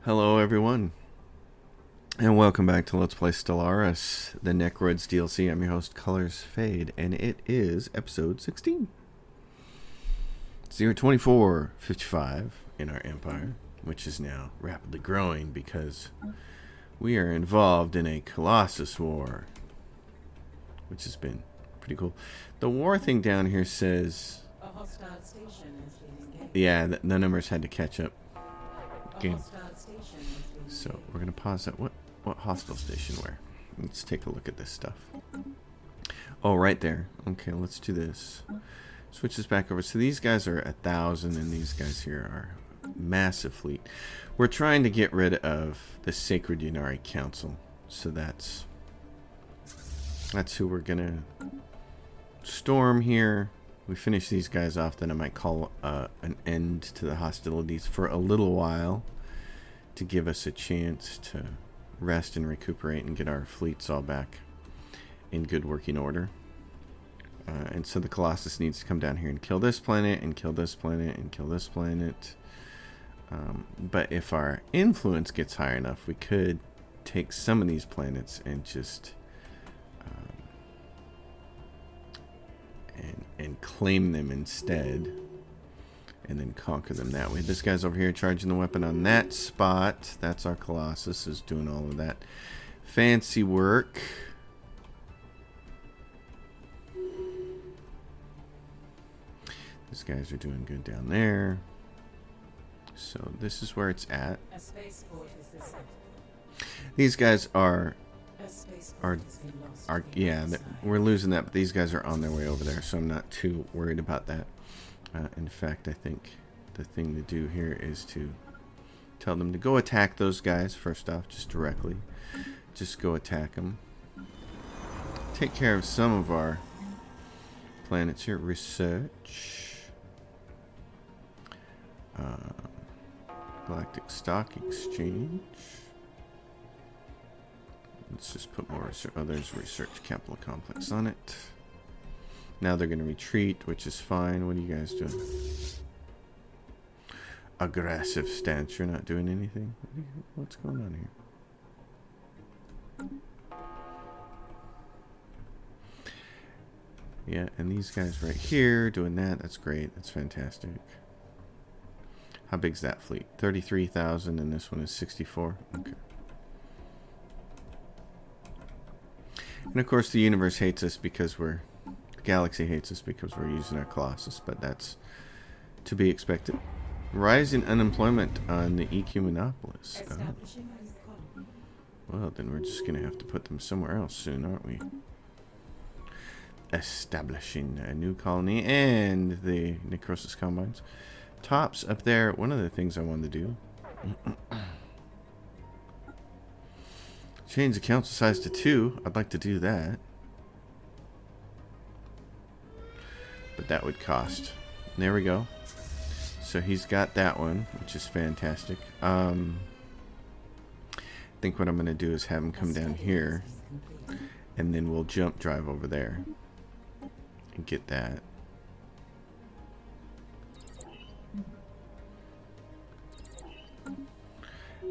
Hello everyone, and welcome back to Let's Play Stellaris, the Necroids DLC. I'm your host, Colors Fade, and it is episode 16. It's the year 2455 in our empire, which is now rapidly growing because we are involved in a Colossus war, which has been pretty cool. The war thing down here says... A hostile station has been engaged. Yeah, the numbers had to catch up. Game. So we're gonna pause that. What hostile station where? Let's take a look at this stuff. Oh, right there. Okay, let's do this. Switch this back over. So these guys are 1,000 and these guys here are massive fleet. We're trying to get rid of the Sacred Unari Council. So that's who we're gonna storm here. We finish these guys off, then I might call an end to the hostilities for a little while to give us a chance to rest and recuperate and get our fleets all back in good working order. And so the Colossus needs to come down here and kill this planet and kill this planet and kill this planet. But if our influence gets high enough, we could take some of these planets and just and claim them instead, and then conquer them that way. This guy's over here charging the weapon on that spot. That's our Colossus, is doing all of that fancy work. These guys are doing good down there. So this is where it's at. A spaceport is the center. These guys are yeah, inside. we're losing that, but these guys are on their way over there, so I'm not too worried about that. In fact, I think the thing to do here is to tell them to go attack those guys first off, just directly. Just go attack them. Take care of some of our planets here. Research. Galactic Stock Exchange. Let's just put more research. Oh, there's Research Capital Complex on it. Now they're going to retreat, which is fine. What are you guys doing? Aggressive stance. You're not doing anything? What's going on here? Yeah, and these guys right here doing that. That's great. That's fantastic. How big's that fleet? 33,000, and this one is 64. Okay. And of course the universe hates us because the galaxy hates us because we're using our Colossus, but that's to be expected. Rising unemployment on the EQ Monopolis. Oh. Well, then we're just going to have to put them somewhere else soon, aren't we? Establishing a new colony and the Necrosis Combines. Tops up there. One of the things I wanted to do. Change the council size to 2. I'd like to do that. But that would cost. There we go. So he's got that one, which is fantastic. I think what I'm going to do is have him come down here. And then we'll jump drive over there. And get that.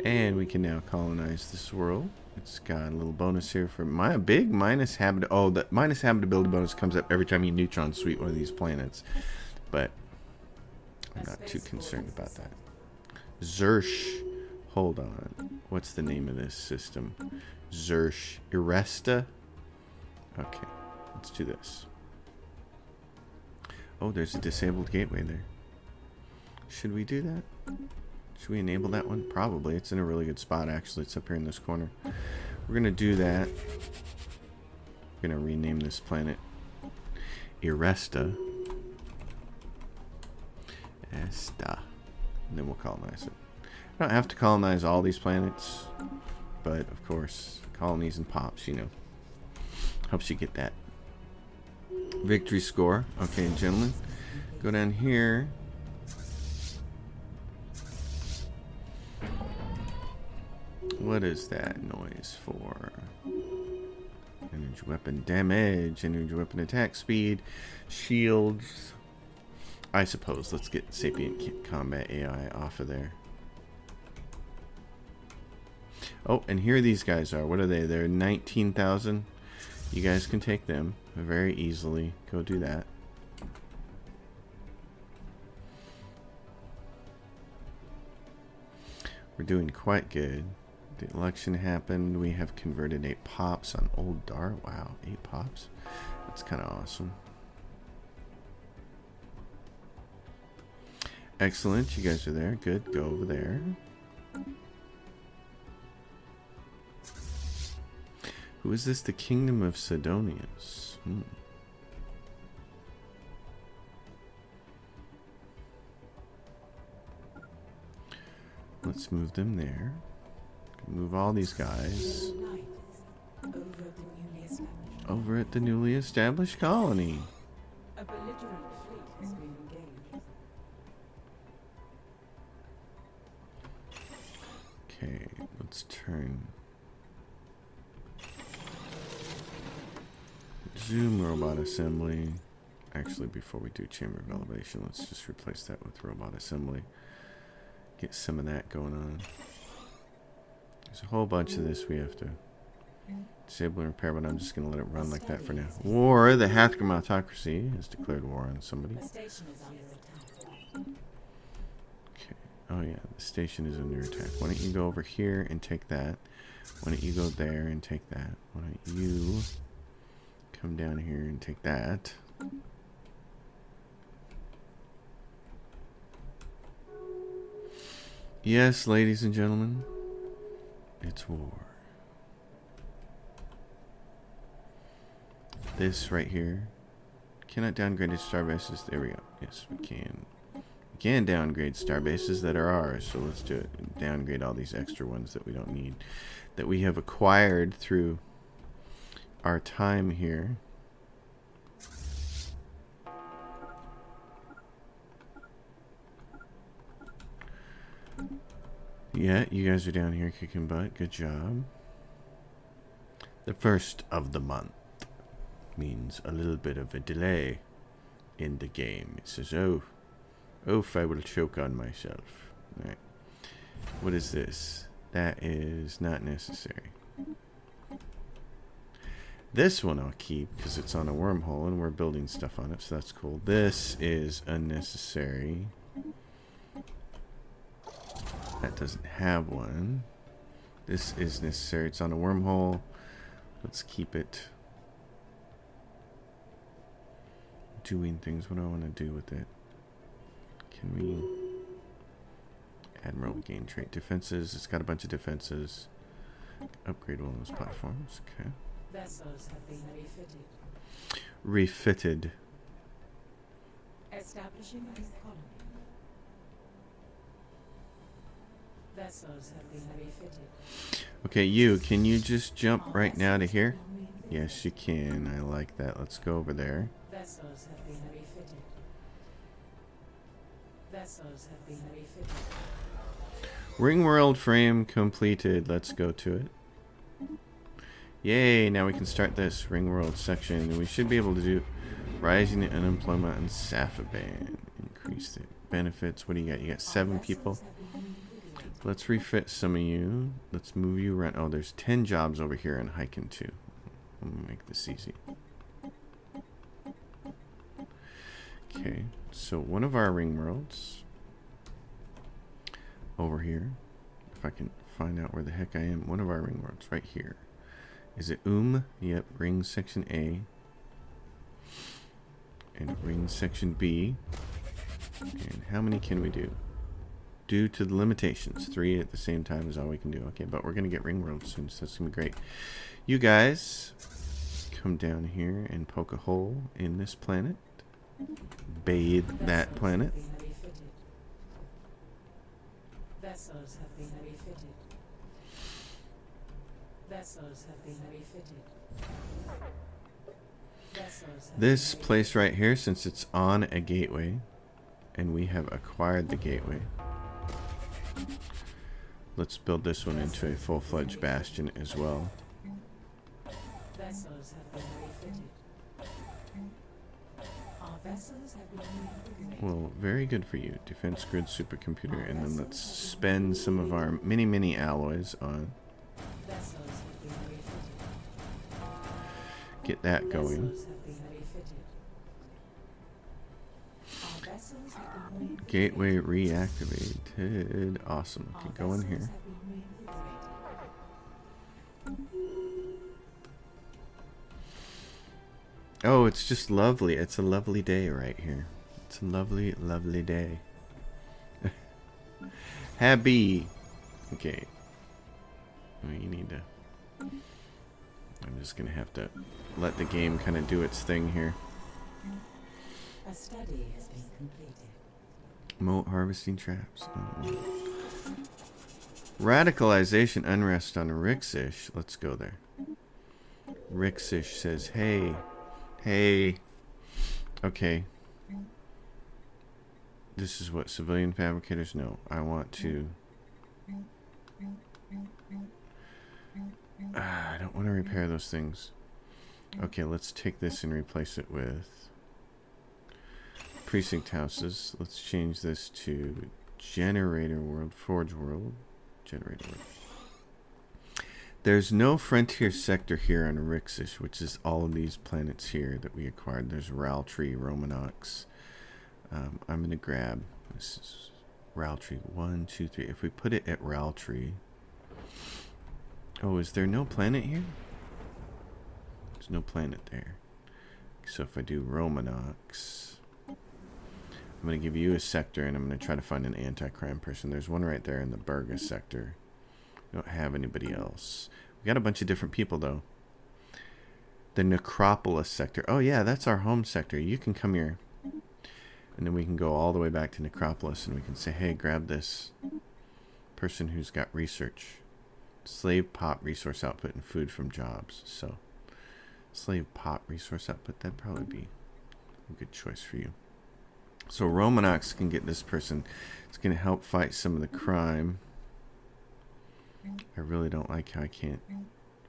And we can now colonize this world. It's got a little bonus here for my big minus habit. Oh, the minus habitability bonus comes up every time you neutron sweep one of these planets. But I'm not too concerned about that. Zersh. Hold on. What's the name of this system? Zersh Iresta? Okay. Let's do this. Oh, there's a disabled gateway there. Should we do that? Should we enable that one? Probably. It's in a really good spot, actually. It's up here in this corner. We're going to do that. We're going to rename this planet Iresta. Esta. And then we'll colonize it. I don't have to colonize all these planets, but, of course, colonies and pops, you know, helps you get that victory score. Okay, gentlemen. Go down here. What is that noise for? Energy weapon damage, energy weapon attack speed, shields. I suppose let's get Sapient Combat AI off of there. Oh, and here these guys are. What are they? They're 19,000. You guys can take them very easily. Go do that. We're doing quite good. The election happened. We have converted 8 pops on old Dar. Wow, 8 pops. That's kind of awesome. Excellent. You guys are there. Good. Go over there. Who is this? The Kingdom of Sidonius. Let's move them there. Move all these guys over at the newly established colony. A belligerent fleet has been engaged. Okay, let's turn zoom robot assembly. Actually, before we do chamber of elevation, let's just replace that with robot assembly. Get some of that going on. There's a whole bunch of this we have to disable and repair, but I'm just going to let it run like that for now. War, the Hathram autocracy has declared war on somebody. Okay. Oh yeah, the station is under attack. Why don't you go over here and take that? Why don't you go there and take that? Why don't you come down here and take that? Yes, ladies and gentlemen, it's war. This right here. Cannot downgrade its starbases. There we go. Yes, we can. We can downgrade starbases that are ours. So let's do it. Downgrade all these extra ones that we don't need. That we have acquired through our time here. Yeah, you guys are down here kicking butt. Good job. The first of the month means a little bit of a delay in the game. It says, oh, if I will choke on myself. Alright. What is this? That is not necessary. This one I'll keep because it's on a wormhole and we're building stuff on it, so that's cool. This is unnecessary. That doesn't have one. This is necessary. It's on a wormhole. Let's keep it doing things. What do I want to do with it? Can we... Admiral gain trait defenses. It's got a bunch of defenses. Upgrade one of those platforms. Okay. Vessels have been refitted. Refitted. Establishing a colony. Vessels have been refitted. Okay, can you just jump right now to here? Yes, you can. I like that. Let's go over there. Vessels have been refitted. Vessels have been refitted. Ring world frame completed. Let's go to it. Yay, now we can start this ring world section. And we should be able to do rising unemployment and Safaban. Increase the benefits. What do you got? You got 7 people. Let's refit some of you. Let's move you around. Oh, there's 10 jobs over here in Hiken too. I'm gonna make this easy. Okay, so one of our ring worlds over here. If I can find out where the heck I am. One of our ring worlds right here. Is it Yep, ring section A. And ring section B. And how many can we do? Due to the limitations, 3 at the same time is all we can do. Okay, but we're gonna get ring world soon, so that's gonna be great. You guys come down here and poke a hole in this planet. Bathe that planet. Vessels have been refitted. Vessels have been refitted. This place right here, since it's on a gateway, and we have acquired the gateway. Let's build this one into a full-fledged bastion as well. Vessels have been refitted. Our vessels have been refitted. Well, very good for you. Defense grid supercomputer, and then let's spend some of our mini alloys on vessels have been refitted. Get that going. Vessels have been refitted. Our vessels have been reinvigorated. Gateway reactivated. Awesome. Our Okay, go in vessels here. have been reinvigorated. Oh, it's just lovely. It's a lovely day right here. It's a lovely, lovely day. Happy. Okay. Well, you need to... I'm just going to have to let the game kind of do its thing here. A study has been completed. Moat harvesting traps. Radicalization unrest on Rixish. Let's go there. Rixish says, hey. Hey. Okay. This is what civilian fabricators know. I want to... I don't want to repair those things. Okay, let's take this and replace it with precinct houses. Let's change this to generator world, forge world, generator world. There's no frontier sector here on Rixish, which is all of these planets here that we acquired. There's Raltree, Romanox. I'm going to grab, this is Raltree, 1, 2, 3. If we put it at Raltree. Oh, is there no planet here? There's no planet there. So if I do Romanox, I'm going to give you a sector, and I'm going to try to find an anti-crime person. There's one right there in the Burgess sector. We don't have anybody else. We got a bunch of different people, though. The Necropolis sector. Oh, yeah, that's our home sector. You can come here. And then we can go all the way back to Necropolis, and we can say, hey, grab this person who's got research. Slave pop resource output and food from jobs. So, slave pop resource output, that'd probably be a good choice for you. So, Romanox can get this person. It's going to help fight some of the crime. I really don't like how I can't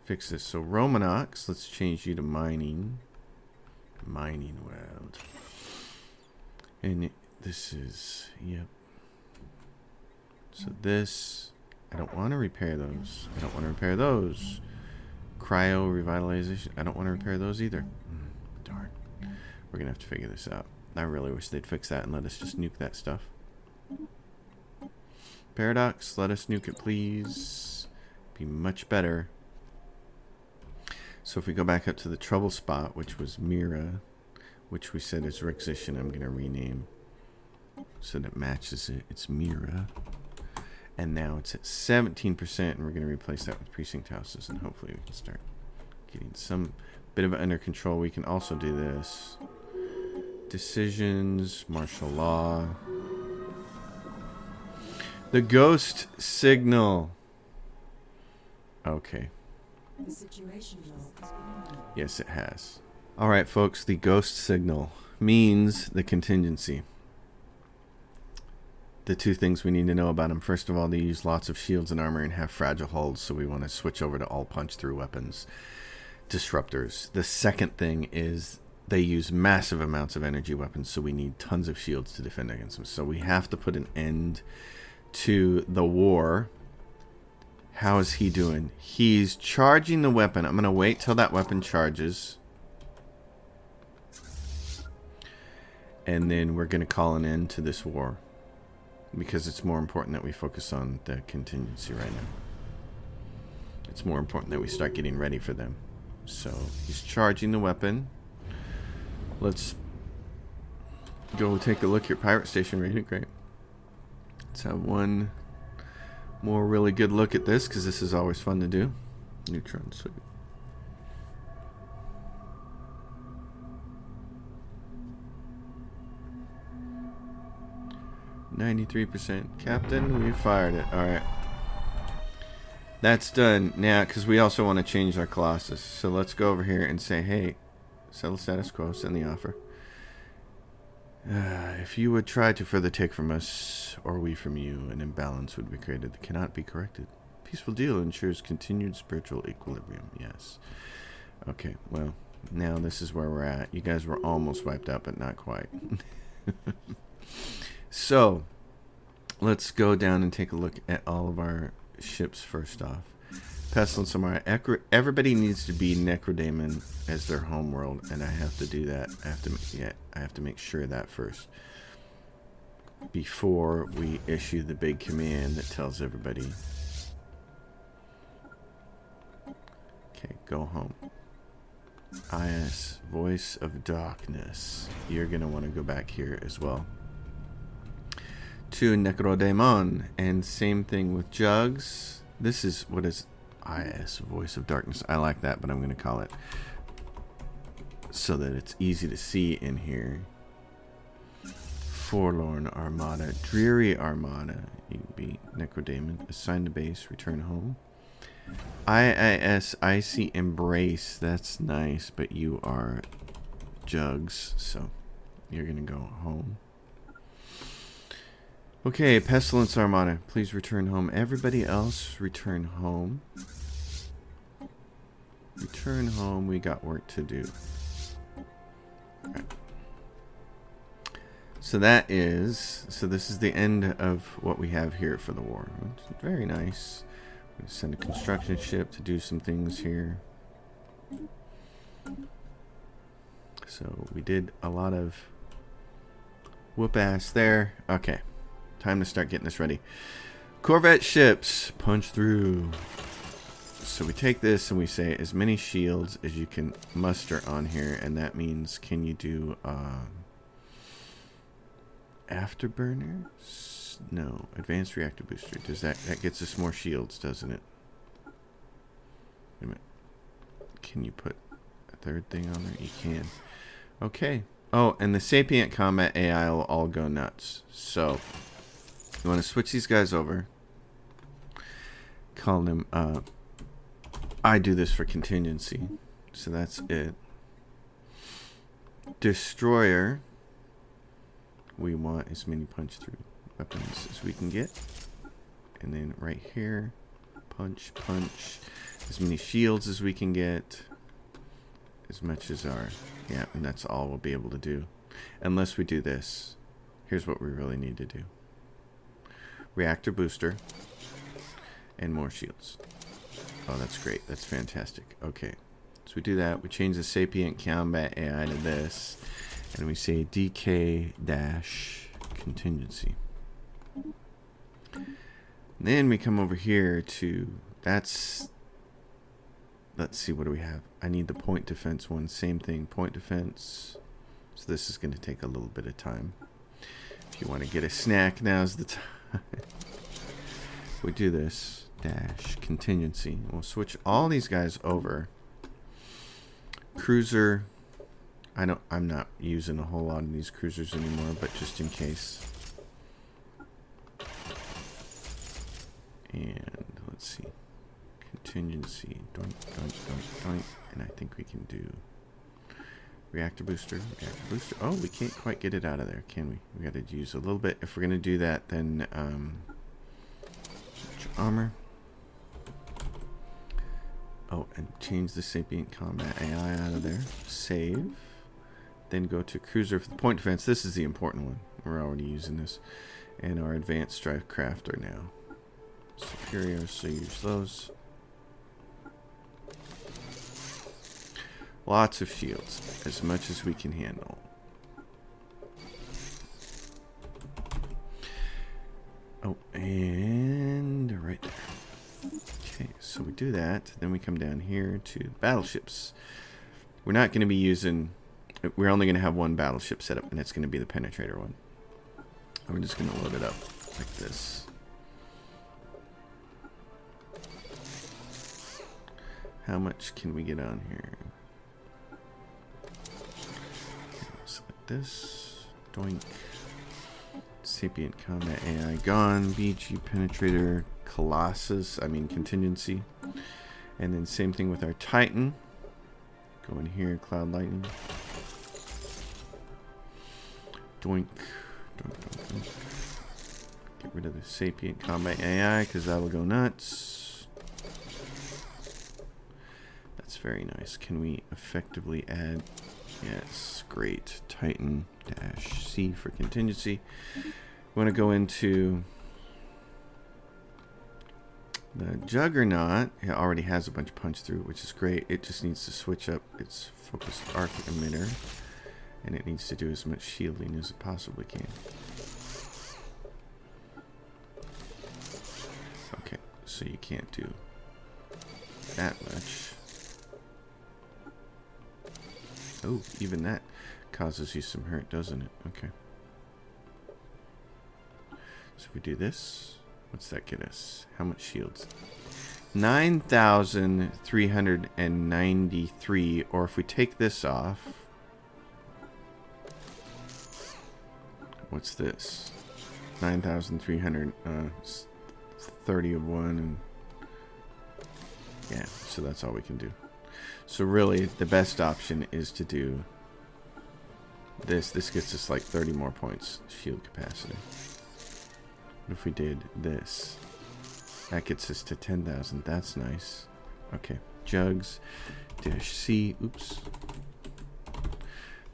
fix this. So, Romanox, let's change you to mining. Mining world. And this is, yep. So this, I don't want to repair those. I don't want to repair those. Cryo revitalization, I don't want to repair those either. Darn. We're going to have to figure this out. I really wish they'd fix that and let us just nuke that stuff. Paradox, let us nuke it, please. Be much better. So if we go back up to the trouble spot, which was Mira, which we said is Rixish, and I'm going to rename so that it matches it. It's Mira. And now it's at 17%, and we're going to replace that with precinct houses, and hopefully we can start getting some bit of it under control. We can also do this. Decisions, martial law. The ghost signal. Okay. The situation log has been removed. Yes, it has. All right, folks, the ghost signal means the contingency. The two things we need to know about them. First of all, they use lots of shields and armor and have fragile hulls, so we want to switch over to all punch-through weapons. Disruptors. The second thing is they use massive amounts of energy weapons, so we need tons of shields to defend against them. So we have to put an end to the war. How is he doing? He's charging the weapon. I'm going to wait till that weapon charges. And then we're going to call an end to this war. Because it's more important that we focus on the contingency right now. It's more important that we start getting ready for them. So, he's charging the weapon. Let's go take a look at your pirate station rating. Great. Let's have one more really good look at this, because this is always fun to do. Neutron sweep. %. Captain, we fired it. Alright. That's done. Now, because we also want to change our Colossus. So let's go over here and say, hey, settle status quo, send the offer. If you would try to further take from us, or we from you, an imbalance would be created that cannot be corrected. Peaceful deal ensures continued spiritual equilibrium. Yes. Okay, well, now this is where we're at. You guys were almost wiped out, but not quite. So, let's go down and take a look at all of our ships first off. Pestilence Armada. Everybody needs to be Necrodaemon as their homeworld, and I have to do that. I have to make sure of that first before we issue the big command that tells everybody, okay, go home. IS, Voice of Darkness. You're gonna want to go back here as well to Necrodaemon, and same thing with Jugs. This is what is IS, Voice of Darkness. I like that, but I'm going to call it so that it's easy to see in here. Forlorn Armada, Dreary Armada. You can be Necrodaemon. Assign to base, return home. IIS, Icy Embrace. That's nice, but you are Jugs, so you're going to go home. Okay, Pestilence Armada, please return home. Everybody else, return home. Return home, we got work to do. Right. So this is the end of what we have here for the war. It's very nice. We send a construction ship to do some things here. So we did a lot of whoop ass there. Okay. Time to start getting this ready. Corvette ships, punch through. So we take this and we say as many shields as you can muster on here, and that means, can you do afterburners? No, advanced reactor booster. Does that gets us more shields, doesn't it? Wait a minute. Can you put a third thing on there? You can. Okay. Oh, and the sapient combat AI will all go nuts. So you want to switch these guys over. Call them, I do this for contingency. So that's it. Destroyer. We want as many punch through weapons as we can get. And then right here, punch, punch. As many shields as we can get. As much as our, yeah, and that's all we'll be able to do. Unless we do this. Here's what we really need to do. Reactor booster and more shields. Oh, that's great. That's fantastic. Okay, so we do that. We change the sapient combat AI to this, and we say DK dash contingency. And then we come over here to that's. Let's see, what do we have? I need the point defense one. Same thing, point defense. So this is going to take a little bit of time. If you want to get a snack, now's the time. We do this dash contingency. We'll switch all these guys over. Cruiser. I'm not using a whole lot of these cruisers anymore, but just in case. And let's see. Contingency. Doink, doink, doink, doink. And I think we can do reactor booster. Reactor booster. Oh, we can't quite get it out of there, can we? We got to use a little bit. If we're going to do that, then armor. Oh, and change the sapient combat AI out of there. Save. Then go to cruiser for the point defense. This is the important one. We're already using this. And our advanced strife crafter now. Superior, so use those. Lots of shields, as much as we can handle. Oh, and right there. Okay, so we do that. Then we come down here to battleships. We're not going to be using... We're only going to have one battleship set up, and it's going to be the penetrator one. I'm just going to load it up like this. How much can we get on here? Select this. Doink. Sapient combat AI gone. BG penetrator Colossus. Contingency. And then same thing with our Titan. Go in here. Cloud lightning. Doink. Doink, doink, doink. Get rid of the sapient combat AI because that will go nuts. That's very nice. Can we effectively add? Yes, great. Titan dash C for contingency. We want to go into The Juggernaut, it already has a bunch of punch through, which is great. It just needs to switch up its focused arc emitter, and it needs to do as much shielding as it possibly can. Okay, so you can't do that much. Oh, even that causes you some hurt, doesn't it? Okay. So if we do this, what's that get us? How much shields? 9,393, or if we take this off, what's this? 9,330 of one, and yeah, so that's all we can do. So really, the best option is to do this. This gets us like 30 more points shield capacity. What if we did this? That gets us to 10,000. That's nice. Okay, Jugs, dash C, oops,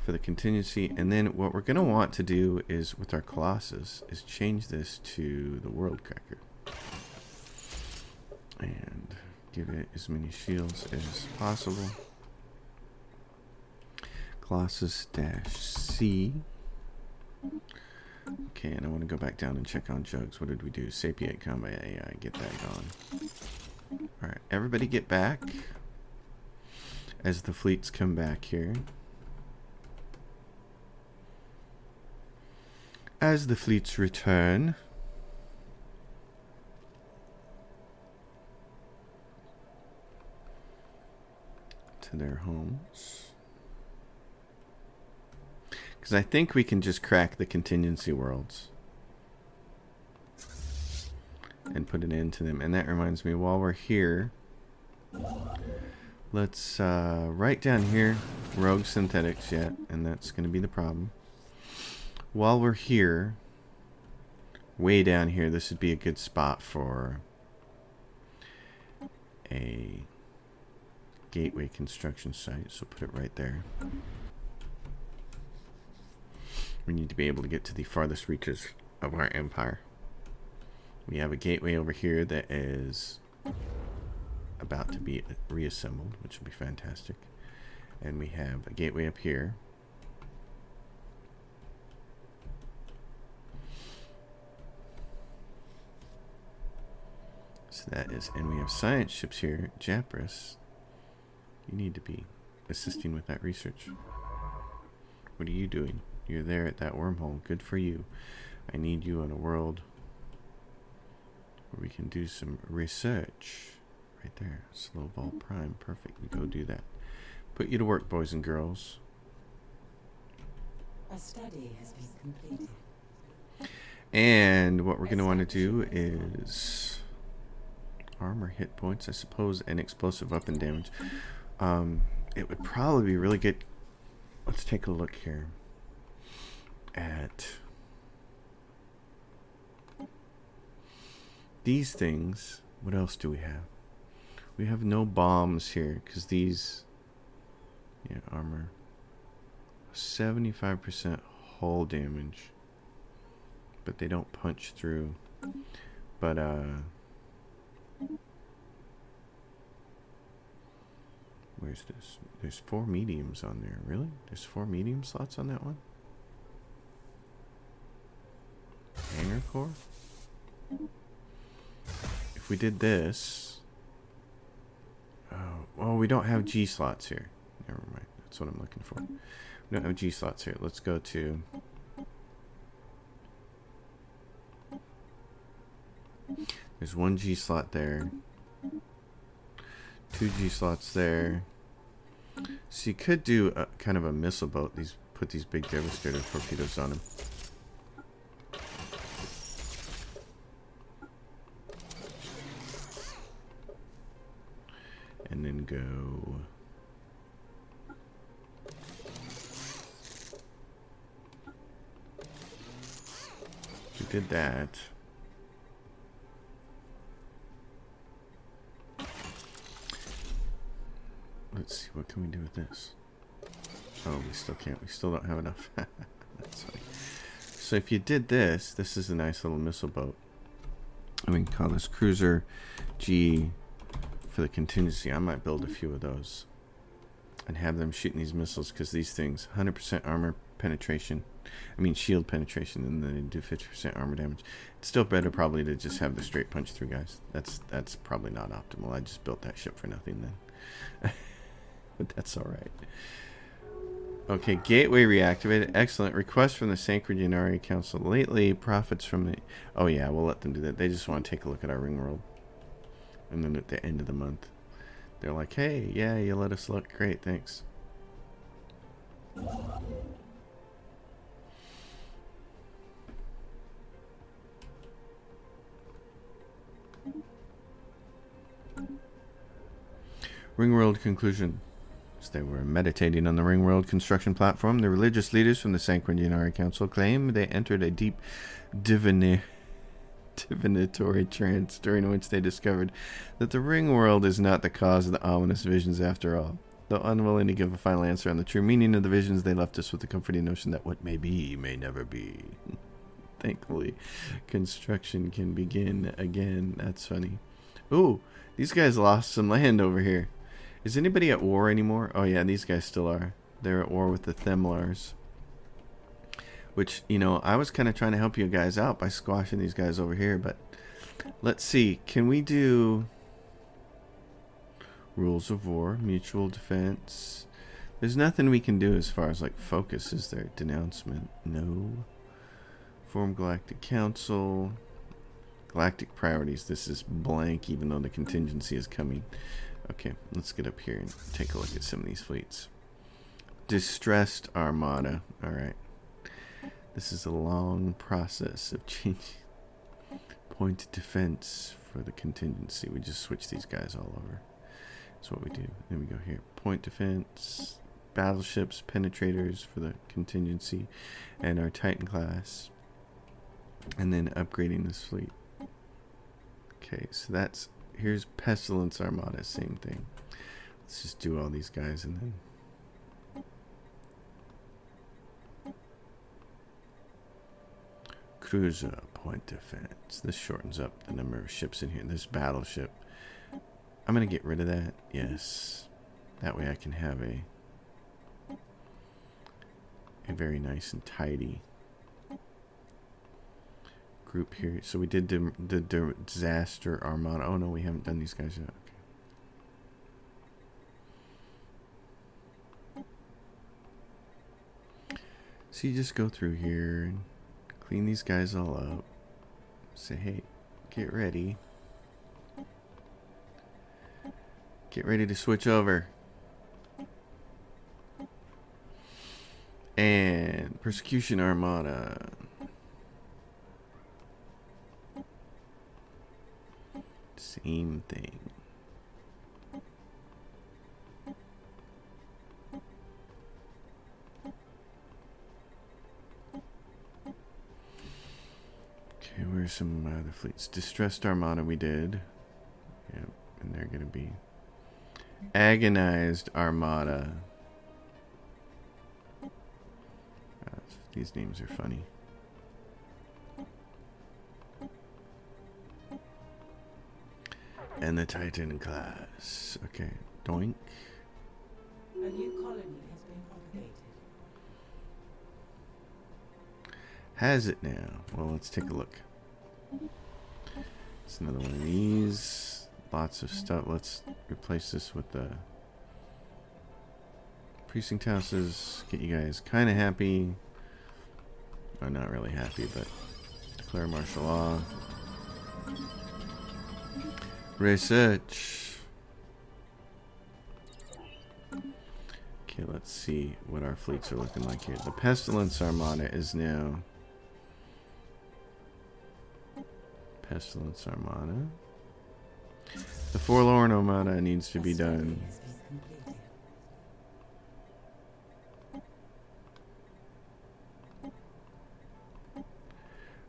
for the contingency. And then what we're going to want to do is, with our Colossus, is change this to the World Cracker. And give it as many shields as possible. Colossus dash C. Okay, and I want to go back down and check on Jugs. What did we do? Sapient Combat AI, get that gone. Alright, everybody get back as the fleets come back here. As the fleets return. To their homes. Because I think we can just crack the contingency worlds and put an end to them. And that reminds me, while we're here, let's write down here rogue synthetics yet, and that's going to be the problem. While we're here, way down here, this would be a good spot for a gateway construction site, so put it right there. We need to be able to get to the farthest reaches of our empire. We have a gateway over here that is about to be reassembled, which will be fantastic. And we have a gateway up here. So that is, and we have science ships here. Japras, you need to be assisting with that research. What are you doing? You're there at that wormhole. Good for you. I need you in a world where we can do some research. Right there. Slow Ball Prime. Perfect. We go do that. Put you to work, boys and girls. A study has been completed. And what we're going to want to do is armor, hit points, I suppose, and explosive weapon damage. It would probably be really good. Let's take a look here at these things. What else do we have? We have no bombs here because these, yeah, armor, 75% hull damage, but they don't punch through. But where's this? There's 4 mediums on there. Really? There's 4 medium slots on that one? Hangar core? If we did this, oh, well, we don't have G slots here. Never mind. That's what I'm looking for. We don't have G slots here. Let's go to there's 1 G slot there, 2 G slots there. So you could do a kind of a missile boat. Put these big devastator torpedoes on them. And then go we did that. Let's see, what can we do with this? Oh, we still can't. We still don't have enough. That's funny. So if you did this, this is a nice little missile boat. And we can call this cruiser G for the contingency. I might build a few of those and have them shooting these missiles, because these things 100% armor penetration. I mean shield penetration, and then they do 50% armor damage. It's still better probably to just have the straight punch through guys. That's probably not optimal. I just built that ship for nothing then. But that's alright. Okay, gateway reactivated. Excellent. Request from the Sanguinary Council. Lately, profits from the... Oh yeah, we'll let them do that. They just want to take a look at our ring world. And then at the end of the month, they're like, hey, yeah, you let us look. Great, thanks. Ringworld conclusion. As they were meditating on the Ringworld construction platform, the religious leaders from the Sanguinary Council claim they entered a deep divinatory trance, during which they discovered that the Ringworld is not the cause of the ominous visions after all. Though unwilling to give a final answer on the true meaning of the visions, they left us with the comforting notion that what may be may never be. Thankfully, construction can begin again. That's funny. Ooh, these guys lost some land over here. Is anybody at war anymore? Oh yeah, these guys still are. They're at war with the Themlars. Which, you know, I was kind of trying to help you guys out by squashing these guys over here, but let's see. Can we do rules of war, mutual defense? There's nothing we can do as far as like focus, is there? Denouncement? No. Form Galactic Council. Galactic priorities. This is blank, even though the contingency is coming. Okay, let's get up here and take a look at some of these fleets. Distressed Armada. Alright. This is a long process of changing. Point of defense for the contingency. We just switch these guys all over. That's what we do. Then we go here. Point defense. Battleships, penetrators for the contingency. And our Titan class. And then upgrading this fleet. Okay, so that's... Here's Pestilence Armada, same thing. Let's just do all these guys and then... Cruiser, point defense. This shortens up the number of ships in here. This battleship. I'm going to get rid of that. Yes. That way I can have a very nice and tidy group here. So we did the Disaster Armada. Oh no, we haven't done these guys yet. Okay. So you just go through here and clean these guys all up. Say, hey, get ready. Get ready to switch over. And Persecution Armada. Same thing. Okay, where's some other fleets? Distressed Armada we did. Yep, and they're going to be Agonized Armada. These names are funny. And the Titan class. Okay, doink. A new colony has been propagated. Has it now? Well, let's take a look. It's another one of these. Lots of stuff. Let's replace this with the precinct houses. Get you guys kind of happy. Or not really happy, but declare martial law. Research. Okay, let's see what our fleets are looking like here. The Pestilence Armada is now... Pestilence Armada. The Forlorn Armada needs to be done.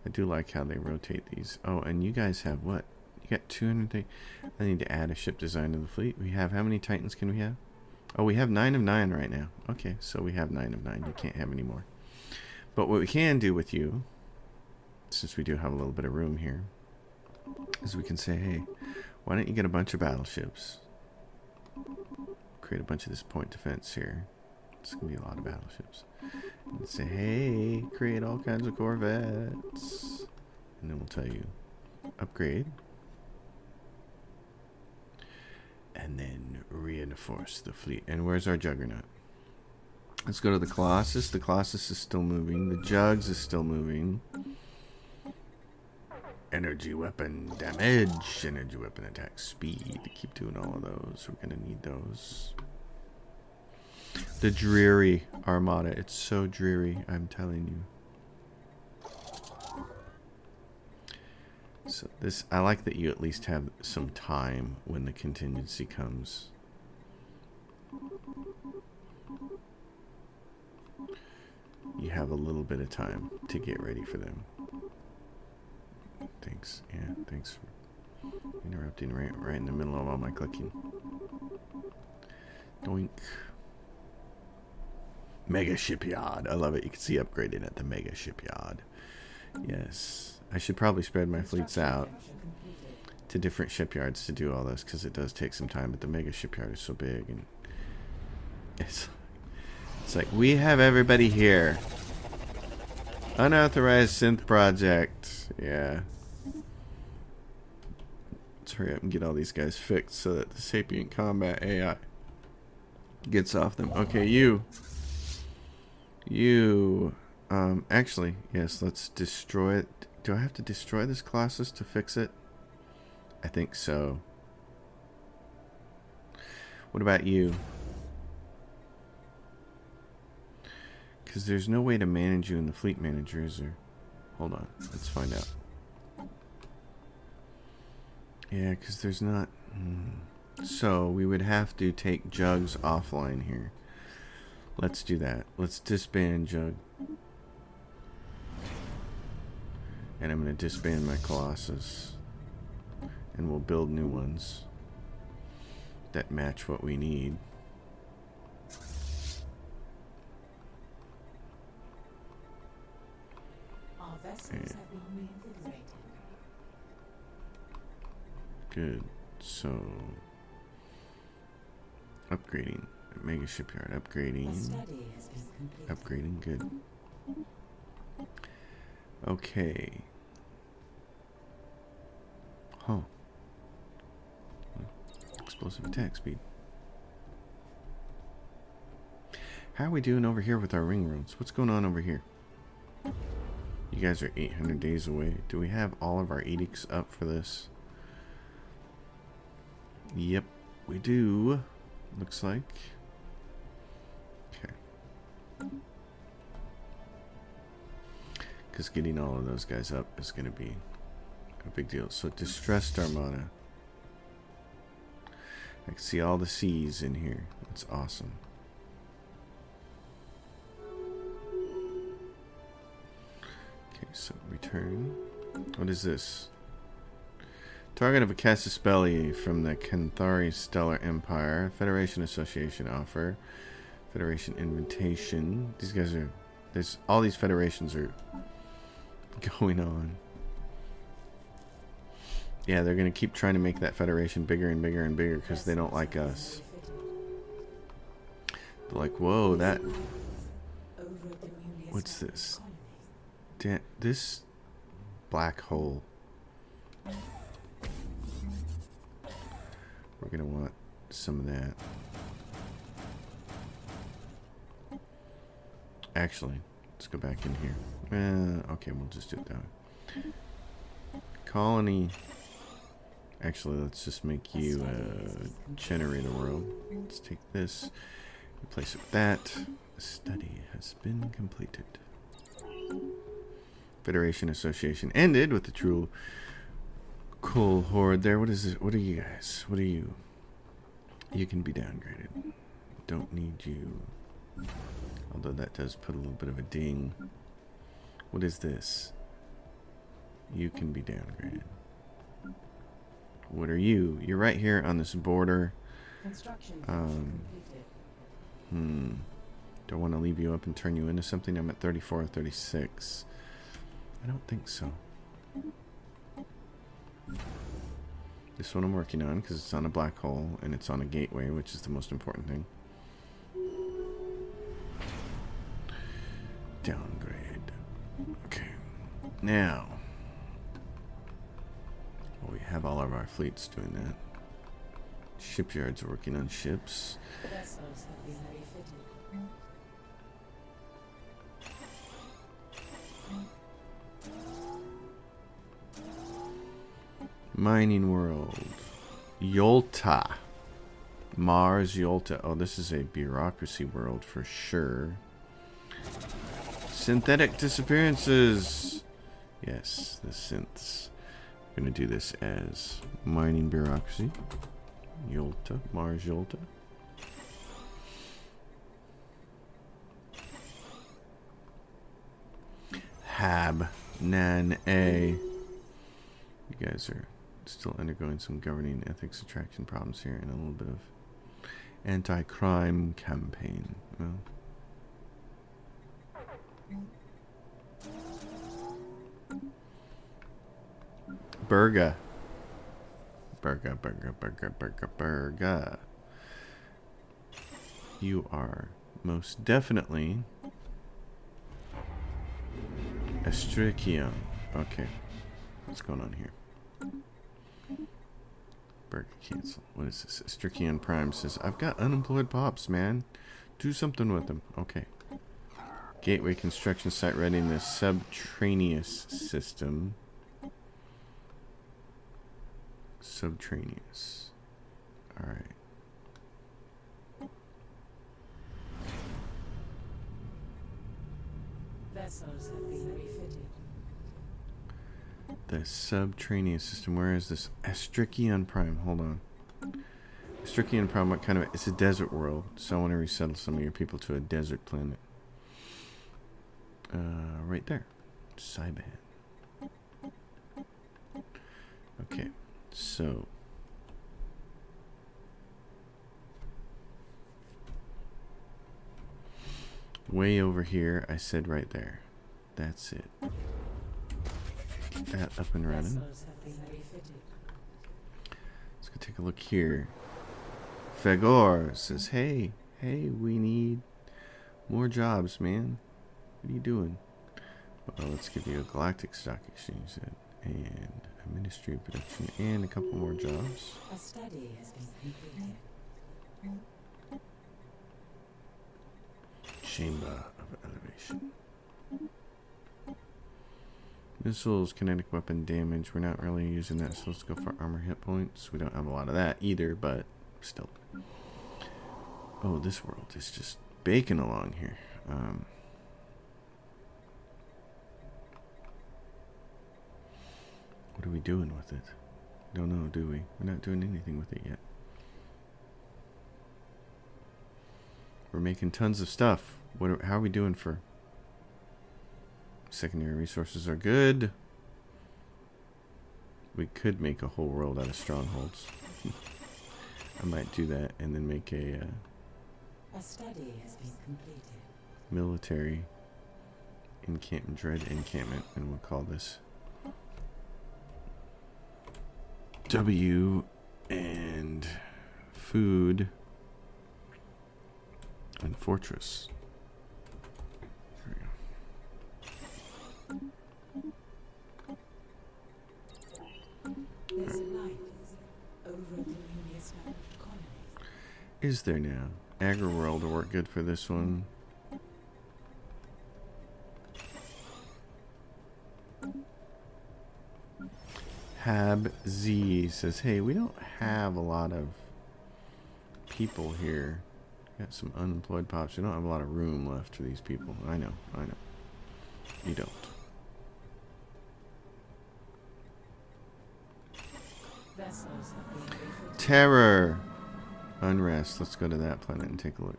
I do like how they rotate these. Oh, and you guys have what? You got 200. I need to add a ship design to the fleet. We have, how many Titans can we have? Oh, we have 9 of 9 right now. Okay, so we have 9 of 9. You can't have any more. But what we can do with you, since we do have a little bit of room here, is we can say, hey, Why don't you get a bunch of battleships? Create a bunch of this point defense here. It's going to be a lot of battleships. And say, hey, create all kinds of corvettes. And then we'll tell you, upgrade. And then reinforce the fleet. And where's our Juggernaut? Let's go to the Colossus. The Colossus is still moving. The Jugs is still moving. Energy weapon damage. Energy weapon attack speed. Keep doing all of those. We're going to need those. The dreary Armada. It's so dreary, I'm telling you. So this, I like that you at least have some time when the contingency comes. You have a little bit of time to get ready for them. Thanks. Yeah, thanks for interrupting right in the middle of all my clicking. Doink. Mega Shipyard. I love it. You can see upgraded at the Mega Shipyard. Yes. I should probably spread my fleets out to different shipyards to do all this, because it does take some time, but the Mega Shipyard is so big, and it's like, we have everybody here. Unauthorized synth project. Yeah. Let's hurry up and get all these guys fixed so that the sapient combat AI gets off them. Okay, you. Actually, yes, let's destroy it. Do I have to destroy this Colossus to fix it? I think so. What about you? Because there's no way to manage you in the fleet manager, is there? Hold on, let's find out. Yeah, because there's not... So, we would have to take Jugs offline here. Let's do that. Let's disband Jug. And I'm going to disband my Colossus. And we'll build new ones that match what we need. Our vessels have been reinvigorated. Good. So, upgrading. Mega Shipyard. Upgrading. Upgrading. Good. Okay. Huh. Explosive attack speed. How are we doing over here with our ring roads? What's going on over here? You guys are 800 days away. Do we have all of our edicts up for this? Yep, we do. Looks like. Okay. Because getting all of those guys up is going to be a big deal. So, Distressed Armada. I can see all the C's in here. That's awesome. Okay, so return. What is this? Target of a Cassispelli from the Canthari Stellar Empire. Federation Association offer. Federation invitation. These guys are... There's all these federations are going on. Yeah, they're going to keep trying to make that federation bigger and bigger and bigger because they don't like us. They're like, whoa, that... What's this? This black hole. We're going to want some of that. Actually, let's go back in here. Okay, we'll just do it that way. Colony. Actually, let's just make you a generator world. Let's take this, replace it with that. The study has been completed. Federation Association ended with the true cool horde there. What is it? What are you guys? What are you? You can be downgraded. Don't need you. Although that does put a little bit of a ding. What is this? You can be downgraded. What are you? You're right here on this border. Do I want to leave you up and turn you into something? I'm at 34 or 36. I don't think so. This one I'm working on because it's on a black hole and it's on a gateway, which is the most important thing. Downgrade. Okay. Now. Well, we have all of our fleets doing that. Shipyard's working on ships. Vessels have been refitted. Mining world. Yolta. Mars Yolta. Oh, this is a bureaucracy world for sure. Synthetic disappearances. Yes, the synths. I'm going to do this as mining bureaucracy. Yolta. Mars Yolta. Hab. Nan A. You guys are still undergoing some governing ethics attraction problems here and a little bit of anti-crime campaign. Well, Burga. Burga. You are most definitely Astrikion. Okay. What's going on here? Burger cancel. What is this? Astrikion Prime says, I've got unemployed pops, man. Do something with them. Okay. Gateway construction site readiness. Subterraneous system. Subterraneous. Alright. Vessels have been refitted. The subterraneous system. Where is this? Astrikion Prime. Hold on. Astrikion Prime, what kind of... It's a desert world. So I want to resettle some of your people to a desert planet. Right there. Cyban. Okay. So... way over here, I said right there. That's it. Get that up and running. Vessels have been refitted. Let's go take a look here. Fagor says, hey, we need more jobs, man. What are you doing? Well, let's give you a galactic stock exchange then, and a ministry of production, and a couple more jobs. A study has been completed. Chamber of elevation. Missiles, kinetic weapon damage. We're not really using that, so let's go for armor hit points. We don't have a lot of that either, but still. Oh, this world is just baking along here. What are we doing with it? Don't know, do we? We're not doing anything with it yet. We're making tons of stuff. How are we doing for... Secondary resources are good. We could make a whole world out of strongholds. I might do that and then make a study has been completed. Military encampment, dread encampment, and we'll call this W and food and fortress. There we go. There's a light over the luminous colony. Is there now? Agri-world will work good for this one. Hab Z says, hey, we don't have a lot of people here. Got some unemployed pops. We don't have a lot of room left for these people. I know. You don't. Vessels have been refitted. Terror. Unrest. Let's go to that planet and take a look.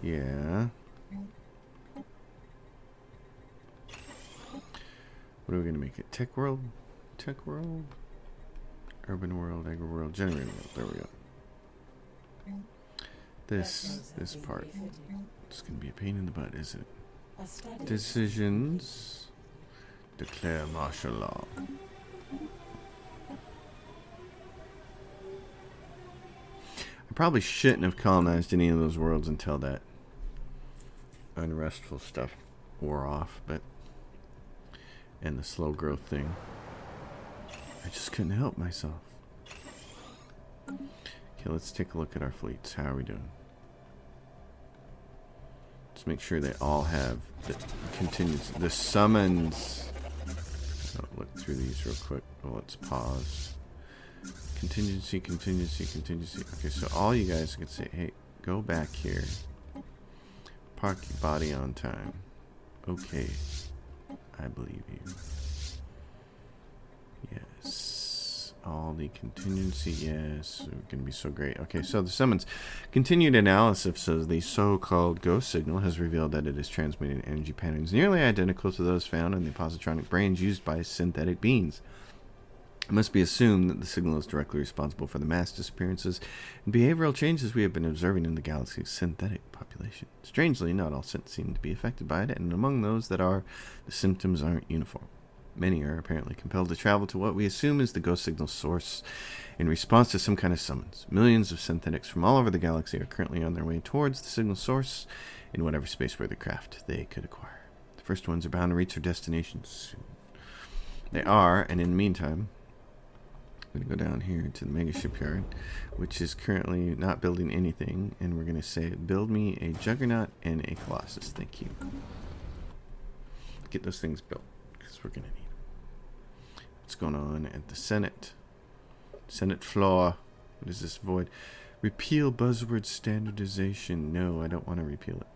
Yeah. What are we going to make it? Tech world? Tech world? Urban world, agri world, generator world. There we go. This part. It's going to be a pain in the butt, isn't it? A study. Decisions. Declare martial law. I probably shouldn't have colonized any of those worlds until that unrestful stuff wore off, but and the slow growth thing. I just couldn't help myself. Okay, let's take a look at our fleets. How are we doing? Let's make sure they all have the summons. I'll look through these real quick. Well, let's pause. Contingency. Okay, so all you guys can say, hey, go back here. Park your body on time. Okay. I believe you. Yes. All the contingency, yes. It's going to be so great. Okay, so the summons. Continued analysis of the so-called ghost signal has revealed that it is transmitting energy patterns nearly identical to those found in the positronic brains used by synthetic beings. It must be assumed that the signal is directly responsible for the mass disappearances and behavioral changes we have been observing in the galaxy's synthetic population. Strangely, not all synths seem to be affected by it, and among those that are, the symptoms aren't uniform. Many are apparently compelled to travel to what we assume is the ghost signal source in response to some kind of summons. Millions of synthetics from all over the galaxy are currently on their way towards the signal source in whatever space-worthy craft they could acquire. The first ones are bound to reach their destinations soon. They are, and in the meantime, I'm going to go down here to the Mega Shipyard, which is currently not building anything, and we're going to say, build me a Juggernaut and a Colossus. Thank you. Get those things built, because we're going to need them. What's going on at the Senate? Senate floor. What is this void? Repeal buzzword standardization. No, I don't want to repeal it.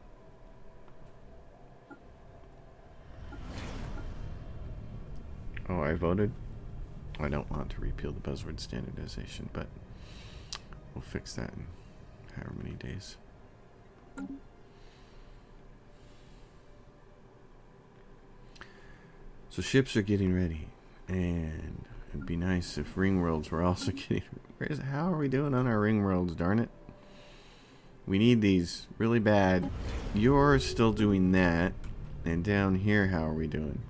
Oh, I voted? I don't want to repeal the buzzword standardization, but we'll fix that in however many days. So ships are getting ready, and it'd be nice if ring worlds were also getting... How are we doing on our ring worlds, darn it? We need these really bad. You're still doing that, and down here, how are we doing?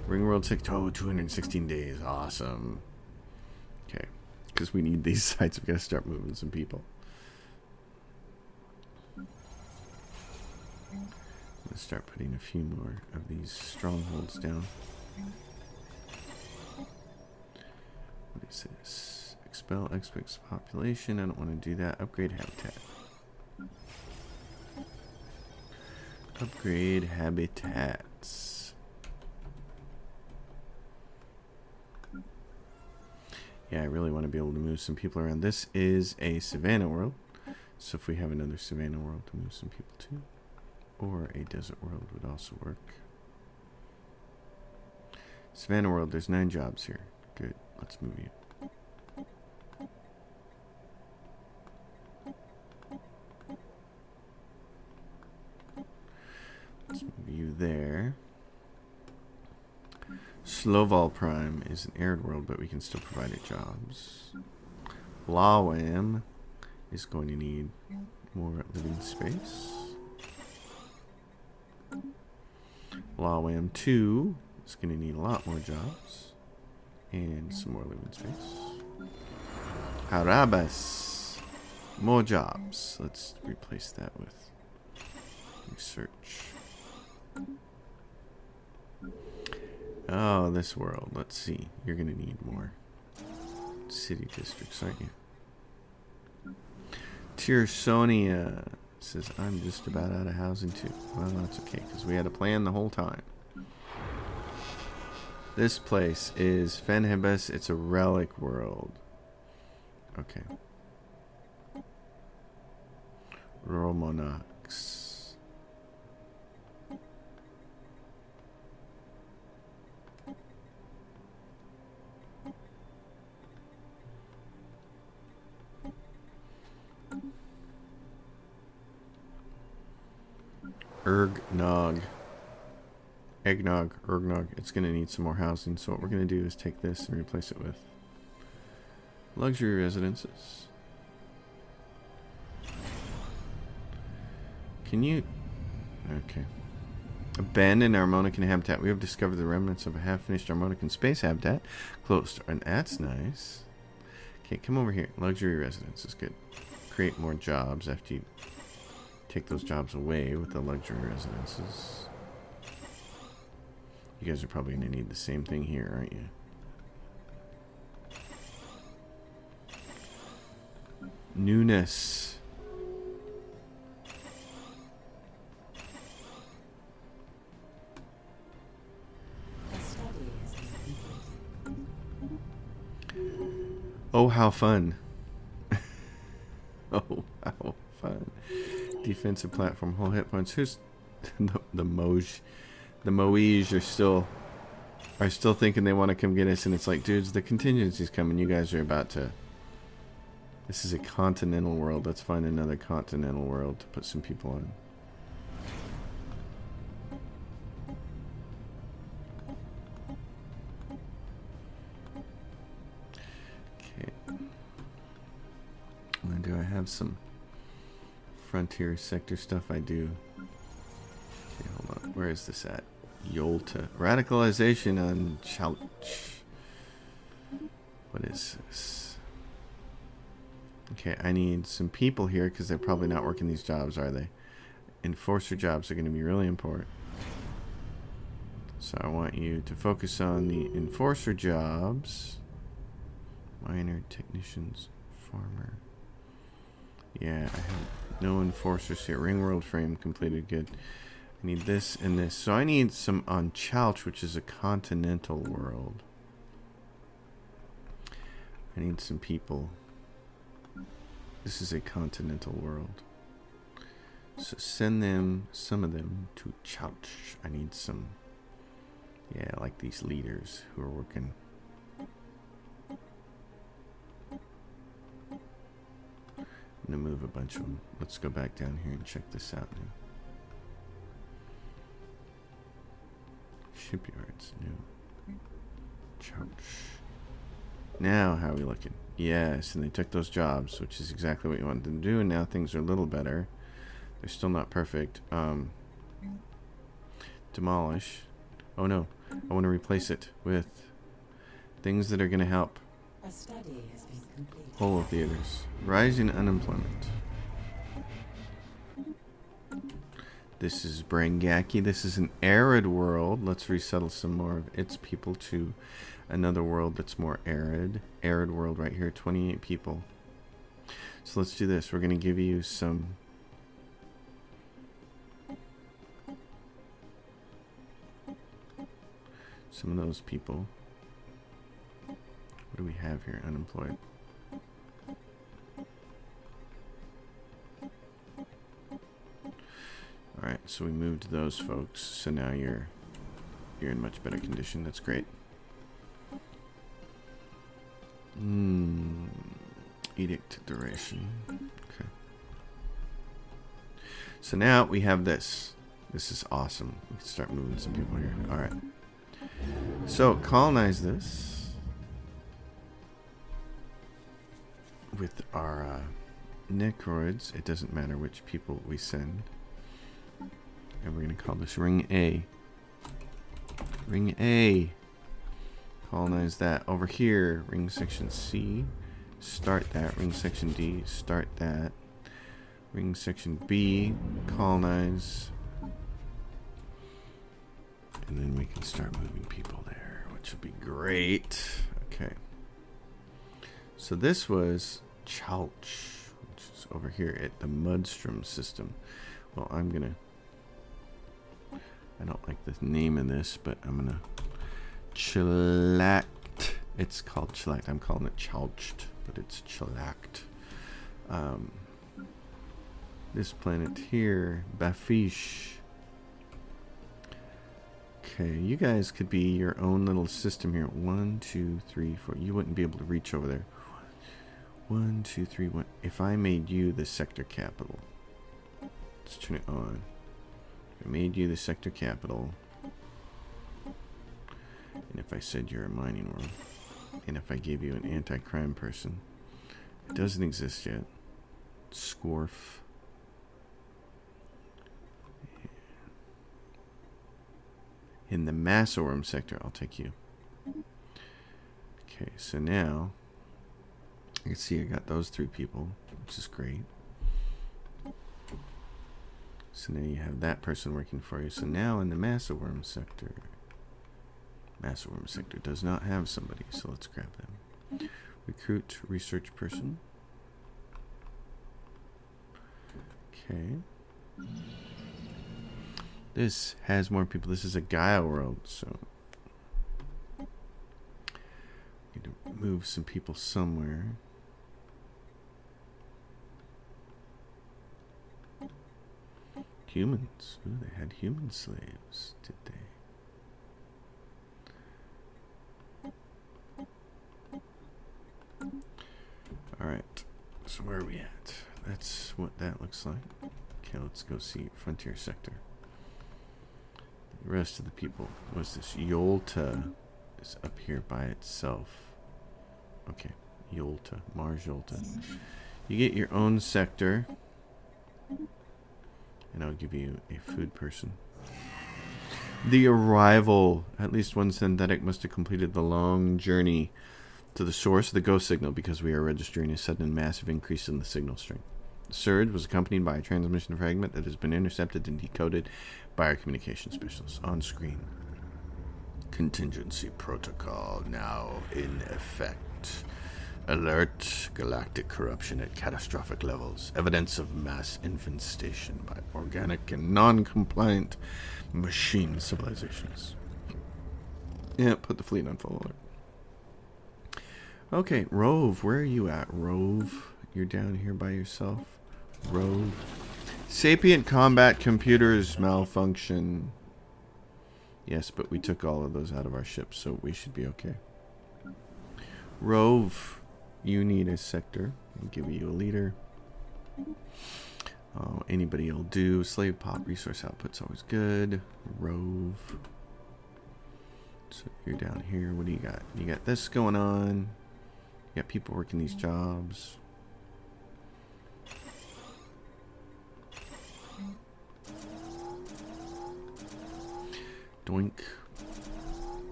Ring world 216 days. Awesome. Okay. Because we need these sites. We've got to start moving some people. I'm going to start putting a few more of these strongholds down. What is this? Expel expects population. I don't want to do that. Upgrade habitat. Upgrade habitats. Yeah, I really want to be able to move some people around. This is a Savannah world. So if we have another Savannah world to move some people to, or a desert world would also work. Savannah world, there's 9 jobs here. Good, let's move you. Let's move you there. Sloval Prime is an arid world, but we can still provide it jobs. Lawam is going to need more living space. Lawam 2 is going to need a lot more jobs. And some more living space. Harabas. More jobs. Let's replace that with research. Oh, this world. Let's see. You're going to need more city districts, aren't you? Tiersonia says, I'm just about out of housing too. Well, that's okay, because we had a plan the whole time. This place is Fenhebus. It's a relic world. Okay. Romonox. Eggnog. It's going to need some more housing. So what we're going to do is take this and replace it with luxury residences. Can you... Okay. Abandoned Armonican habitat. We have discovered the remnants of a half-finished Armonican space habitat. Close. And that's nice. Okay, come over here. Luxury residence is good. Create more jobs after you take those jobs away with the luxury residences. You guys are probably going to need the same thing here, aren't you? Newness. Oh, how fun. Oh, how fun. Defensive platform, whole hit points. Who's the Moj? The Moege are still thinking they want to come get us, and it's like, dudes, the contingency's coming. You guys are about to. This is a continental world. Let's find another continental world to put some people on. Do I have some frontier sector stuff? I do. Okay, hold on. Where is this at? Yolta. Radicalization on Chouch. What is this? Okay, I need some people here because they're probably not working these jobs, are they? Enforcer jobs are going to be really important. So I want you to focus on the enforcer jobs. Miner, technicians, farmer. Yeah, I have no enforcers here. Ring world frame completed. Good. I need this and this. So I need some on Chouch, which is a continental world. I need some people. This is a continental world. So send them, some of them, to Chouch. I need some, yeah, like these leaders who are working. I'm going to move a bunch of them. Let's go back down here and check this out now. Shipyards, new. Chouch. Now, how are we looking? Yes, and they took those jobs, which is exactly what you wanted them to do, and now things are a little better. They're still not perfect. Demolish. Oh no, I want to replace it with things that are going to help. A study has been completed. Holo theaters. Rising unemployment. This is Brangaki. This is an arid world. Let's resettle some more of its people to another world that's more arid. Arid world right here. 28 people. So let's do this. We're going to give you some... some of those people. What do we have here? Unemployed. Alright, so we moved those folks. So now you're in much better condition. That's great. Edict duration. Okay. So now we have this. This is awesome. We can start moving some people here. Alright. So colonize this with our Necroids. It doesn't matter which people we send. And we're going to call this Ring A. Ring A. Colonize that. Over here, Ring Section C. Start that. Ring Section D. Start that. Ring Section B. Colonize. And then we can start moving people there, which will be great. Okay. So this was Chouch, which is over here at the Mudstrom system. Well, I'm going to... I don't like the name of this, but I'm going to Chillact. It's called Chillact. I'm calling it Chouched, but it's Chillact. This planet here, Bafish. Okay, you guys could be your own little system here. 1, 2, 3, 4. You wouldn't be able to reach over there. 1, 2, 3, 1. If I made you the sector capital, let's turn it on. If I made you the sector capital, and if I said you're a mining world, and if I gave you an anti-crime person, it doesn't exist yet. Scorf. In the Massaworm sector, I'll take you. Okay, so now you can see I got those 3 people, which is great. So now you have that person working for you. So now in the Massaworm sector does not have somebody, so let's grab them. Recruit research person. Okay. This has more people. This is a Gaia world, so need to move some people somewhere. Humans. Ooh, they had human slaves, did they? Alright. So where are we at? That's what that looks like. Okay, let's go see Frontier Sector. The rest of the people. What's this? Yolta is up here by itself. Okay. Yolta. Mars Yolta. You get your own sector. And I'll give you a food person. The arrival. At least one synthetic must have completed the long journey to the source of the ghost signal because we are registering a sudden and massive increase in the signal strength. The surge was accompanied by a transmission fragment that has been intercepted and decoded by our communication specialists. On screen. Contingency protocol now in effect. Alert, galactic corruption at catastrophic levels. Evidence of mass infestation by organic and non-compliant machine civilizations. Yeah, put the fleet on full alert. Okay, Rove, where are you at, Rove? You're down here by yourself? Rove. Sapient combat computers malfunction. Yes, but we took all of those out of our ships, so we should be okay. Rove. You need a sector. I'll give you a leader. Anybody will do. Slave pop resource output's always good. Rove. So you're down here. What do you got? You got this going on. You got people working these jobs. Doink.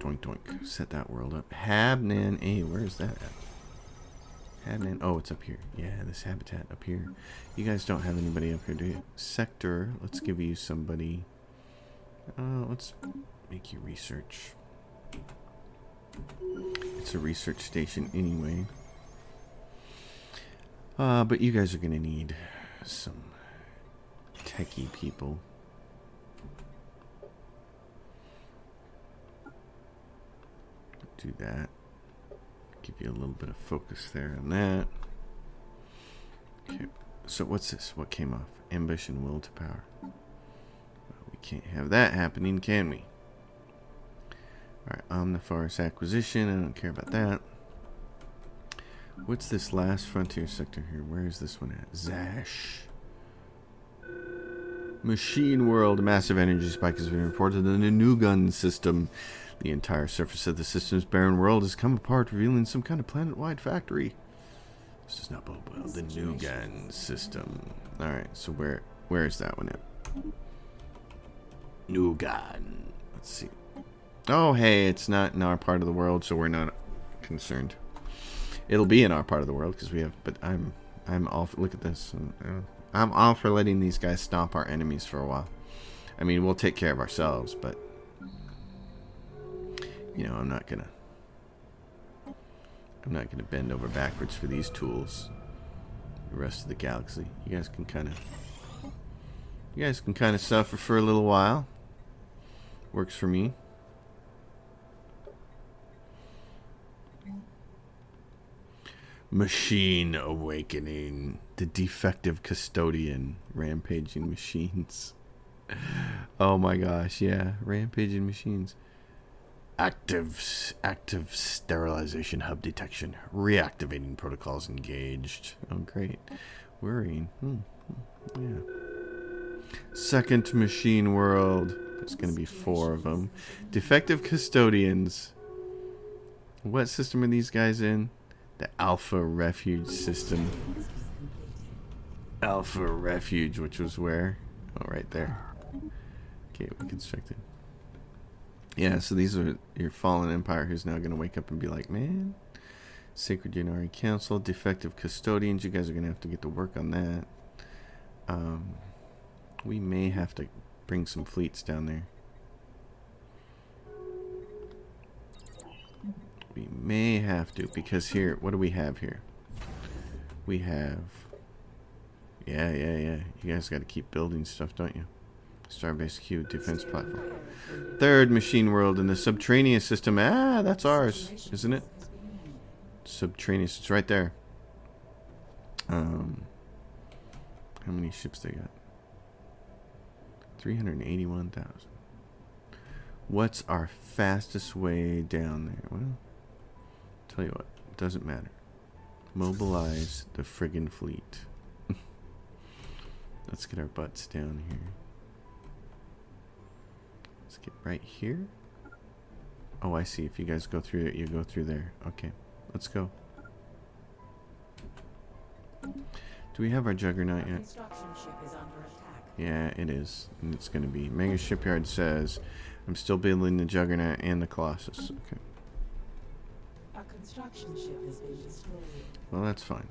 Doink doink. Set that world up. Habnan A. Where is that at? Oh, it's up here. Yeah, this habitat up here. You guys don't have anybody up here, do you? Sector. Let's give you somebody. Let's make you research. It's a research station anyway. But you guys are going to need some techie people. Do that. Give you a little bit of focus there on that. Okay, so what's this? What came off? Ambition, will to power. Well, we can't have that happening, can we? Alright, Omnivorous acquisition. I don't care about that. What's this last frontier sector here? Where is this one at? Zash. Machine world. Massive energy spike has been reported in the new gun system. The entire surface of the system's barren world has come apart, revealing some kind of planet-wide factory. This does not bode well. The new gun system. Alright, so where is that one at? New gun. Let's see. Oh, hey, it's not in our part of the world, so we're not concerned. It'll be in our part of the world, because we have... But I'm all for... Look at this. I'm all for letting these guys stomp our enemies for a while. I mean, we'll take care of ourselves, but... You know, I'm not gonna bend over backwards for these tools. The rest of the galaxy, you guys can kind of suffer for a little while. Works for me. Machine awakening. The defective custodian. Rampaging machines. Oh my gosh, yeah, rampaging machines. Active sterilization hub detection. Reactivating protocols engaged. Oh, great. Worrying. Yeah. Second machine world. There's going to be 4 of them. Defective custodians. What system are these guys in? The Alpha Refuge system. Alpha Refuge, which was where? Oh, right there. Okay, we constructed. Yeah, so these are your fallen empire who's now going to wake up and be like, man, Sacred Yanari Council, defective custodians, you guys are going to have to get to work on that. We may have to bring some fleets down there. We may have to, because here, what do we have here? We have... Yeah. You guys got to keep building stuff, don't you? Starbase Q, defense platform. Third machine world in the subterraneous system. Ah, that's ours, isn't it? Subterraneous, it's right there. How many ships they got? 381,000. What's our fastest way down there? Well, tell you what, doesn't matter. Mobilize the friggin' fleet. Let's get our butts down here. Let's get right here. Oh, I see. If you guys go through it, you go through there. Okay, let's go. Do we have our Juggernaut yet? Construction ship is under attack. Yeah, it is. And it's going to be. Mega Shipyard says, I'm still building the Juggernaut and the Colossus. Okay. A construction ship has been destroyed. Well, that's fine.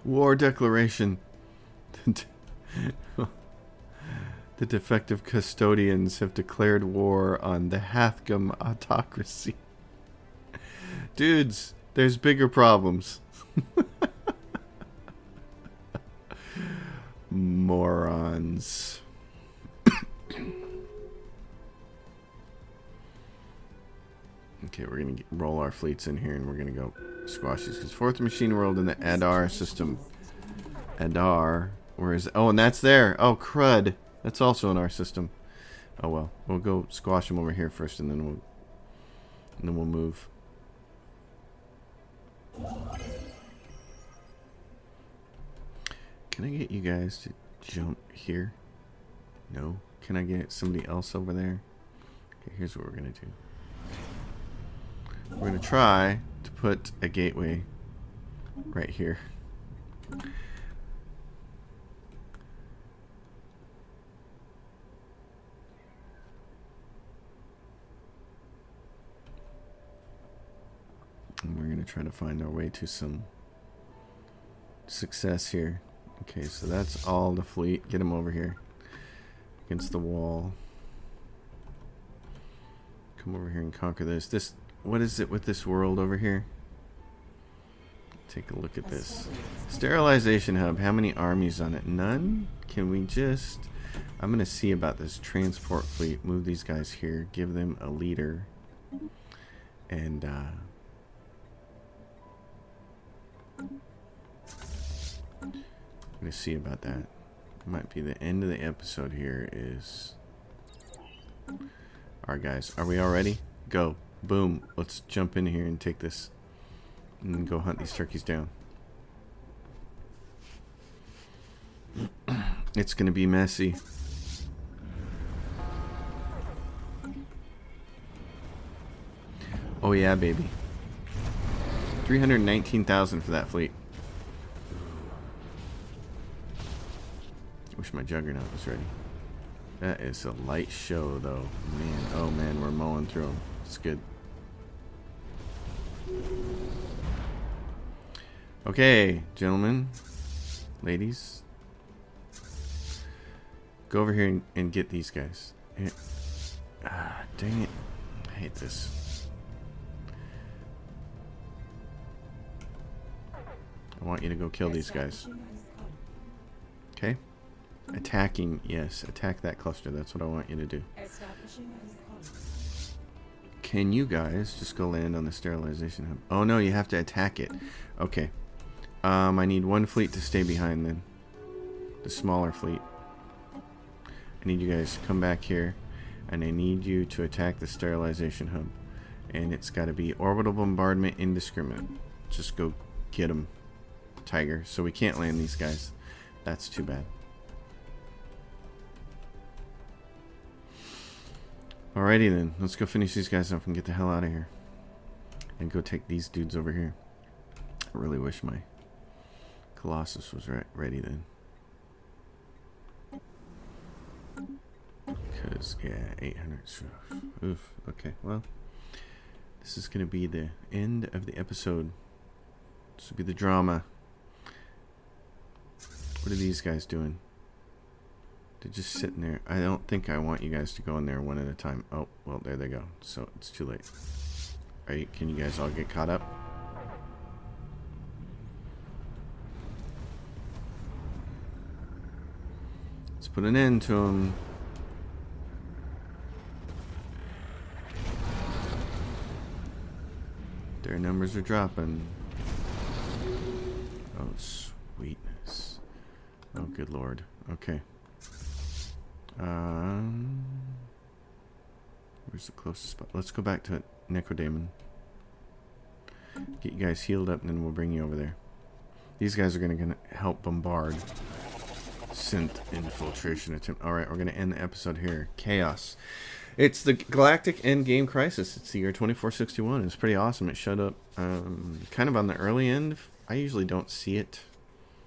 War declaration. The defective custodians have declared war on the Hathgum autocracy. Dudes, there's bigger problems. Morons. Okay, we're going to roll our fleets in here and we're going to go squash these. Because fourth machine world in the Adar system. Adar. Where is it? Oh, and that's there. Oh, crud. That's also in our system. Oh, well. We'll go squash them over here first and then we'll move. Can I get you guys to jump here? No. Can I get somebody else over there? Okay, here's what we're going to do. We're going to try to put a gateway right here. And we're going to try to find our way to some success here. Okay, so that's all the fleet. Get them over here against the wall. Come over here and conquer this. What is it with this world over here? Take a look at this. Sterilization hub. How many armies on it? None? Can we just... I'm going to see about this transport fleet. Move these guys here. Give them a leader. And, I'm going to see about that. Might be the end of the episode here is... Alright guys, are we all ready? Go. Boom. Let's jump in here and take this. And go hunt these turkeys down. It's going to be messy. Oh yeah, baby. 319,000 for that fleet. Wish my Juggernaut was ready. That is a light show, though. Man, oh man, we're mowing through them. It's good. Okay, gentlemen, ladies, go over here and get these guys. Here. Ah, dang it. I hate this. I want you to go kill these guys. Okay? Attacking, yes. Attack that cluster. That's what I want you to do. Can you guys just go land on the sterilization hub? Oh no, you have to attack it. Okay. I need one fleet to stay behind then. The smaller fleet. I need you guys to come back here. And I need you to attack the sterilization hub. And it's got to be orbital bombardment indiscriminate. Just go get them, Tiger. So we can't land these guys. That's too bad. Alrighty then, let's go finish these guys up and get the hell out of here. And go take these dudes over here. I really wish my Colossus was ready then. Because, yeah, 800. Oof. Okay, well, this is going to be the end of the episode. This will be the drama. What are these guys doing? They're just sitting there. I don't think I want you guys to go in there one at a time. Oh, well, there they go. So it's too late. Can you guys all get caught up? Let's put an end to them. Their numbers are dropping. Oh, sweetness. Oh, good lord. Okay. Where's the closest spot? Let's go back to Necrodemon. Get you guys healed up, and then we'll bring you over there. These guys are going to help bombard. Synth infiltration attempt. Alright, we're going to end the episode here. Chaos. It's the Galactic Endgame Crisis. It's the year 2461. It's pretty awesome. It showed up kind of on the early end. I usually don't see it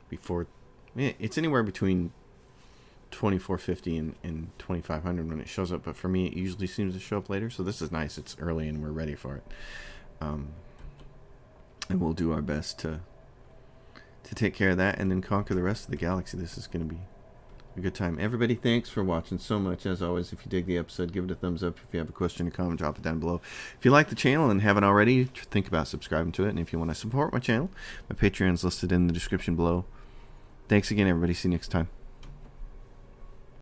before. It's anywhere between 2450 and 2500 when it shows up, but for me it usually seems to show up later, so this is nice. It's early and we're ready for it, and we'll do our best to take care of that and then conquer the rest of the galaxy. This is going to be a good time. Everybody, thanks for watching so much. As always, if you dig the episode, give it a thumbs up. If you have a question or comment, drop it down below. If you like the channel and haven't already, think about subscribing to it. And if you want to support my channel, my Patreon's listed in the description below. Thanks again, everybody. See you next time.